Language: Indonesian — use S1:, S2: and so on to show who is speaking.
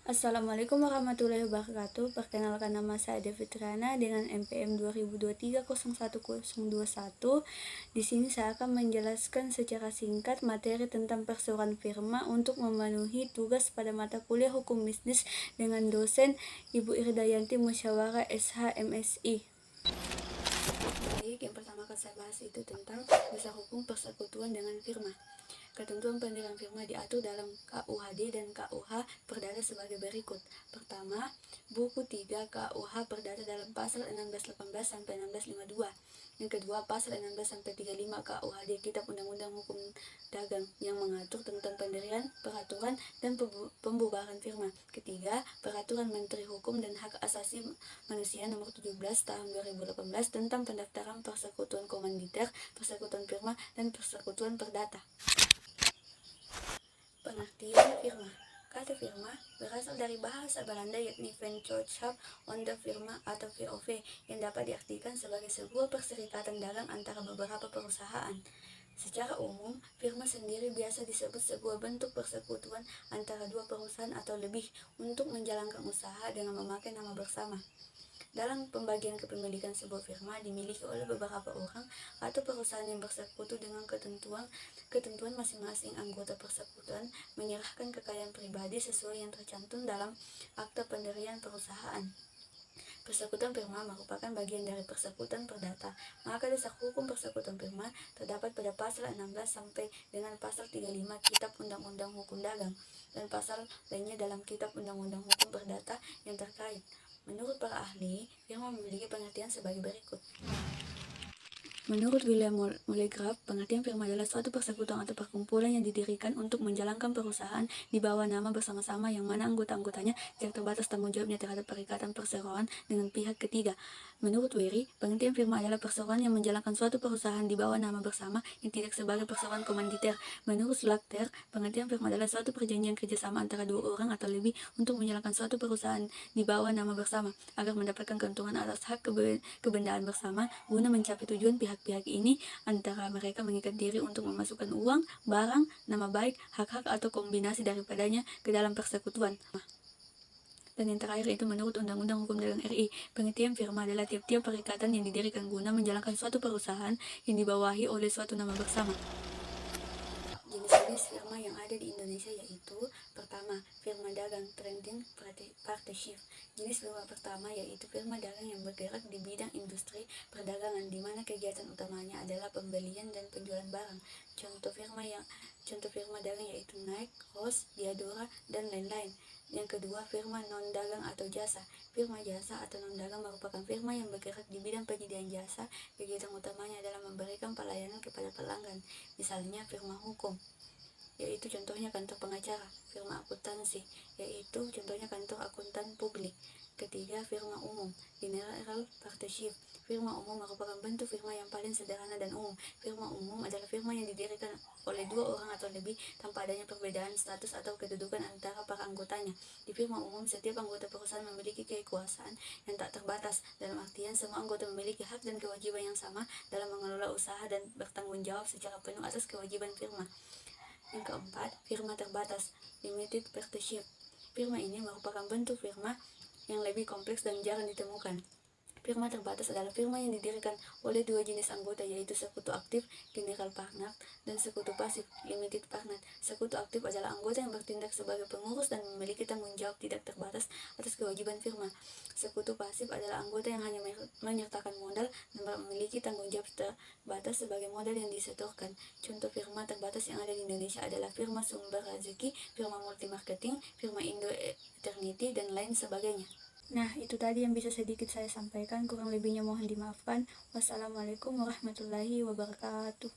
S1: Assalamualaikum warahmatullahi wabarakatuh. Perkenalkan, nama saya Devi Triana dengan NPM 2023 01021. Di sini saya akan menjelaskan secara singkat materi tentang perseroan firma untuk memenuhi tugas pada mata kuliah Hukum Bisnis dengan dosen Ibu Irdayanti Musyawarah SH MSI. Baik, yang pertama akan saya bahas itu tentang dasar hukum persekutuan dengan firma. Ketentuan pendirian firma diatur dalam KUHD dan KUH Perdata sebagai berikut. Pertama, buku 3 KUH Perdata dalam pasal 1618 sampai 1652. Yang kedua, pasal 16 sampai 35 KUHD Kitab Undang-Undang Hukum Dagang yang mengatur tentang pendirian, peraturan, dan pembubaran firma. Ketiga, Peraturan Menteri Hukum dan Hak Asasi Manusia Nomor 17 Tahun 2018 tentang pendaftaran persekutuan komanditer, persekutuan firma, dan persekutuan perdata. Pengertian firma. Kata firma berasal dari bahasa Belanda yakni Vennootschap onder firma atau VOV yang dapat diartikan sebagai sebuah perserikatan dagang antara beberapa perusahaan. Secara umum, firma sendiri biasa disebut sebuah bentuk persekutuan antara dua perusahaan atau lebih untuk menjalankan usaha dengan memakai nama bersama. Dalam pembagian kepemilikan sebuah firma dimiliki oleh beberapa orang atau perusahaan yang bersekutu dengan ketentuan masing-masing anggota persekutuan menyerahkan kekayaan pribadi sesuai yang tercantum dalam akta pendirian perusahaan. Persekutuan firma merupakan bagian dari persekutuan perdata. Maka dasar hukum persekutuan firma terdapat pada pasal 16 sampai dengan pasal 35 Kitab Undang-Undang Hukum Dagang dan pasal lainnya dalam Kitab Undang-Undang Hukum Perdata yang terkait. Menurut para ahli, firma memiliki pengertian sebagai berikut. Menurut William Mullegrave, pengertian firma adalah suatu persekutuan atau perkumpulan yang didirikan untuk menjalankan perusahaan di bawah nama bersama-sama yang mana anggota-anggotanya tidak terbatas tanggung jawabnya terhadap perikatan perseroan dengan pihak ketiga. Menurut Wery, pengertian firma adalah perseroan yang menjalankan suatu perusahaan di bawah nama bersama yang tidak sebagai perseroan komanditer. Menurut Slater, pengertian firma adalah suatu perjanjian kerjasama antara dua orang atau lebih untuk menjalankan suatu perusahaan di bawah nama bersama agar mendapatkan keuntungan atas hak kebendaan bersama guna mencapai tujuan pihak-pihak ini, antara mereka mengikat diri untuk memasukkan uang, barang, nama baik, hak-hak atau kombinasi daripadanya ke dalam persekutuan. Dan yang terakhir itu menurut Undang-Undang Hukum Dagang RI, pengertian firma adalah tiap-tiap perikatan yang didirikan guna menjalankan suatu perusahaan yang dibawahi oleh suatu nama bersama. Jenis-jenis firma yang ada di Indonesia yaitu: pertama, firma dagang trading partnership. Jenis firma pertama yaitu firma dagang yang bergerak di bidang industri perdagangan di mana kegiatan utamanya adalah pembelian dan penjualan barang. Contoh firma dagang yaitu Nike, Ross, Diadora, dan lain-lain. Yang kedua, firma non-dagang atau jasa. Firma jasa atau non-dagang merupakan firma yang bergerak di bidang penyediaan jasa. Kegiatan utamanya adalah memberikan pelayanan kepada pelanggan. Misalnya firma hukum, yaitu contohnya kantor pengacara. Firma akuntansi, yaitu contohnya kantor akuntan publik. Ketiga, firma umum, general partnership. Firma umum merupakan bentuk firma yang paling sederhana dan umum. Firma umum adalah firma yang didirikan oleh dua orang atau lebih tanpa adanya perbedaan status atau kedudukan antara para anggotanya. Di firma umum, setiap anggota perusahaan memiliki kekuasaan yang tak terbatas, dalam artian semua anggota memiliki hak dan kewajiban yang sama dalam mengelola usaha dan bertanggung jawab secara penuh atas kewajiban firma. Yang keempat, firma terbatas, limited partnership. Firma ini merupakan bentuk firma yang lebih kompleks dan jarang ditemukan. Firma terbatas adalah firma yang didirikan oleh dua jenis anggota, yaitu sekutu aktif, general partner, dan sekutu pasif, limited partner. Sekutu aktif adalah anggota yang bertindak sebagai pengurus dan memiliki tanggung jawab tidak terbatas atas kewajiban firma. Sekutu pasif adalah anggota yang hanya menyertakan modal dan memiliki tanggung jawab terbatas sebagai modal yang disetorkan. Contoh firma terbatas yang ada di Indonesia adalah firma Sumber Rezeki, firma Multi Marketing, firma Indo Eternity, dan lain sebagainya. Nah, itu tadi yang bisa sedikit saya sampaikan, kurang lebihnya mohon dimaafkan. Wassalamualaikum warahmatullahi wabarakatuh.